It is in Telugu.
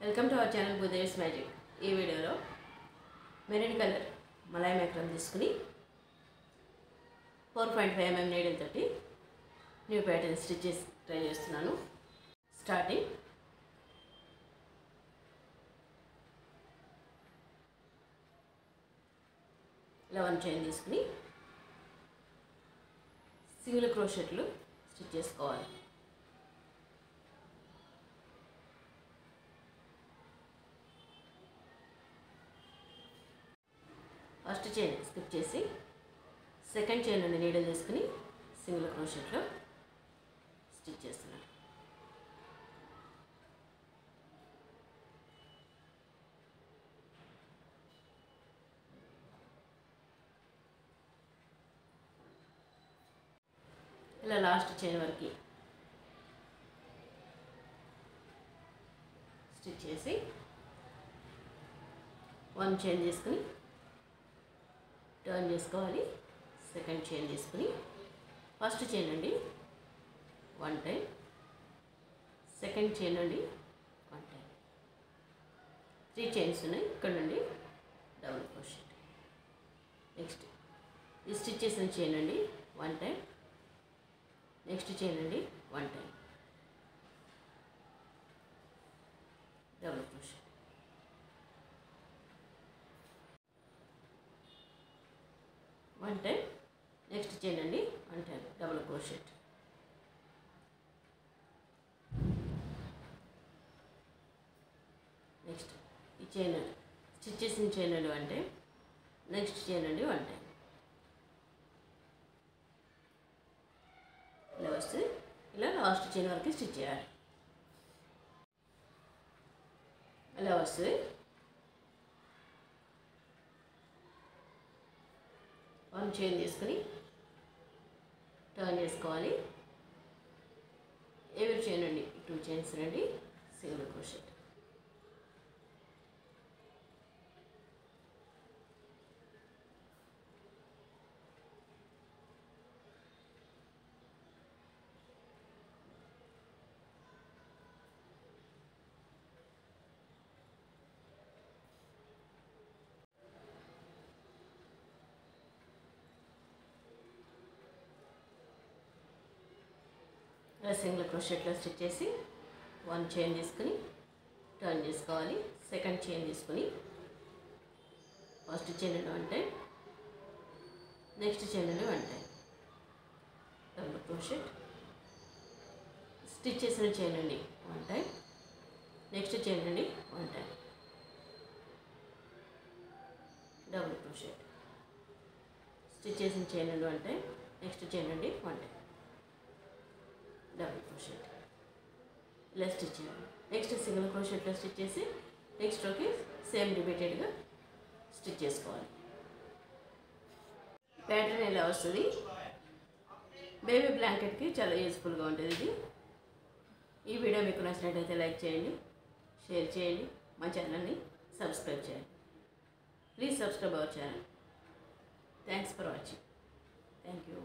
Welcome to our channel Bhudev's magic. ఈ వీడియోలో మెరూన్ కలర్ మలాయ్ మేకరం తీసుకుని 4.5 mm నీడిల్ తోటి న్యూ ప్యాటర్న్ స్టిచ్ చేసి ట్రై చేస్తున్నాను. స్టార్టింగ్ ఇలా 1 చైన్ తీసుకుని సింగిల్ క్రోషెట్లు స్టిచ్ చేసుకోవాలి. ఫస్ట్ చైన్ స్కిప్ చేసి సెకండ్ చైన్ నుండి నీడిల్ తీసుకుని సింగిల్ క్రోషెట్లో స్టిచ్ చేస్తున్నాను. ఇలా లాస్ట్ చైన్ వరకు స్టిచ్ చేసి 1 చైన్ తీసుకుని టర్న్ చేసుకోవాలి. సెకండ్ చైన్ తీసుకుని ఫస్ట్ చైన్ నుండి 1 టైం, సెకండ్ చైన్ నుండి 1 టైం, 3 చైన్స్ ఉన్నాయి. ఇక్కడ నుండి డబుల్ క్రోషెట్. నెక్స్ట్ ఈ స్టిచ్ చేసిన చైన్ నుండి 1 టైం, నెక్స్ట్ చైన్ నుండి 1 time, double crochet. One time, next chain అండి 1 టైం, డబుల్ క్రోషెట్. నెక్స్ట్ ఈ చైన్ స్టిచ్ చేసిన చైన్ అండి 1 టైం, నెక్స్ట్ చైన్ అండి 1 టైం. ఇలా వస్తుంది. ఇలా లాస్ట్ చైన్ వరకు స్టిచ్ చేయాలి. ఇలా వస్తుంది. వన్ చైన్ తీసుకుని టర్న్ చేసుకోవాలి. ఎవరి చైన్ అండి 2 చైన్స్ రండి, సింగిల్ క్రోషెట్. సింగిల్ క్రోషెట్లో స్టిచ్ చేసి 1 చైన్ తీసుకుని టర్న్ చేసుకోవాలి. సెకండ్ చైన్ తీసుకుని ఫస్ట్ చైన్ నుండి 1 టైం, నెక్స్ట్ చైన్ నుండి 1 టైం, డబుల్ క్రోషెట్. స్టిచ్ చేసిన చైన్ నుండి 1 టైం, నెక్స్ట్ చైన్ నుండి 1 టైం, డబుల్ క్రోషెట్. స్టిచ్ చేసిన చైన్ నుండి 1 టైం, నెక్స్ట్ చైన్ నుండి 1 టైం, డబుల్ క్రోషెట్. ఇలా స్టిచ్ చేయాలి. నెక్స్ట్ సింగిల్ క్రోషెట్లో స్టిచ్ చేసి నెక్స్ట్ రోకి సేమ్ రిపీటెడ్గా స్టిచ్ చేసుకోవాలి. ప్యాటర్న్ ఇలా వస్తుంది. బేబీ బ్లాంకెట్కి చాలా యూస్ఫుల్గా ఉంటుంది ఇది. ఈ వీడియో మీకు నచ్చినట్లయితే లైక్ చేయండి, షేర్ చేయండి, మా ఛానల్ని సబ్స్క్రైబ్ చేయండి. Please subscribe our channel. Thanks for watching. Thank you.